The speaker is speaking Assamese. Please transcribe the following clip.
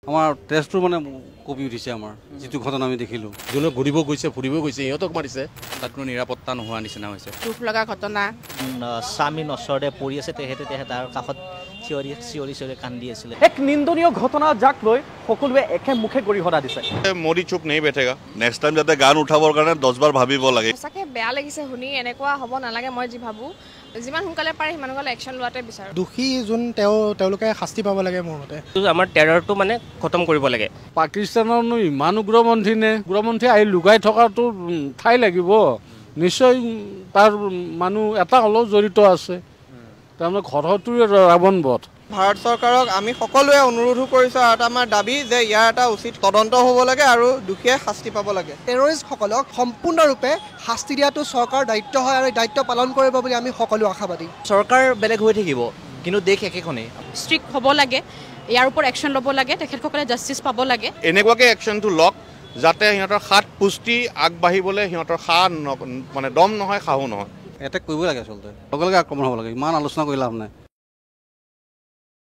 আমাৰ তেজটো মানে কপি উঠিছে আমাৰ যিটো ঘটনা আমি দেখিলোঁ। যোনে ঘূৰিব গৈছে ফুৰিব গৈছে সিহঁতক মাৰিছে। তাত কোনো নিৰাপত্তা নোহোৱা নিচিনা হৈছে। দুখ লগা ঘটনা। স্বামী নচৰতে পৰি আছে তেখেতে তাৰ কাষত চিঞৰি কান্দি আছিলে। এক নিন্দনীয় ঘটনা যাক লৈ সকলোৱে একে মুখে গৰিহণা দিছে। মোদী চুপ নেই বেঠেগা। নেক্সট টাইম যাতে গান উঠাবৰ কাৰণে 10 বাৰ ভাবিব লাগে। সঁচাকৈ বেয়া লাগিছে শুনি, এনেকুৱা হ'ব নালাগে। মই যি ভাবোঁ যিমান সোনকালে পাৰে সিমান সোনকালে একশ্যন লোৱাতে বিচাৰোঁ। দোষী যোন তেওঁলোকে শাস্তি পাব লাগে মোৰ মতে। আমাৰ টেৰৰটো মানে খতম কৰিব লাগে। পাকিস্তানৰনো ইমান উগ্ৰপন্থী নে? উগ্ৰপন্থী আহি লুকাই থকাটো ঠাই লাগিব। নিশ্চয় তাৰ মানুহ এটা হ'লেও জড়িত আছে। তাৰমানে ঘৰটোৱে ৰাৱণ বধ। ভাৰত চৰকাৰক আমি সকলোৱে অনুৰোধো কৰিছোঁ আৰু এটা আমাৰ দাবী যে ইয়াৰ এটা উচিত তদন্ত হ'ব লাগে আৰু দোষীয়ে শাস্তি পাব লাগে। টেৰৰিষ্টসকলক সম্পূৰ্ণৰূপে শাস্তি দিয়াটো চৰকাৰৰ দায়িত্ব হয় আৰু এই দায়িত্ব পালন কৰিব বুলি আমি সকলো আশাবাদী। চৰকাৰ বেলেগ হৈ থাকিব কিন্তু দেশ একেখনেই। ষ্ট্ৰিক্ট হ'ব লাগে, ইয়াৰ ওপৰত একশ্যন ল'ব লাগে, তেখেতসকলে জাষ্টিচ পাব লাগে। এনেকুৱাকৈ একশ্যনটো লওক যাতে সিহঁতৰ হাত পুষ্টি আগবাঢ়িবলৈ সিহঁতৰ মানে দম নহয় সাহো নহয়। এটেক কৰিব লাগে আচলতে, লগে লগে আক্ৰমণ হ'ব লাগে। ইমান আলোচনা কৰি লাভ নাই।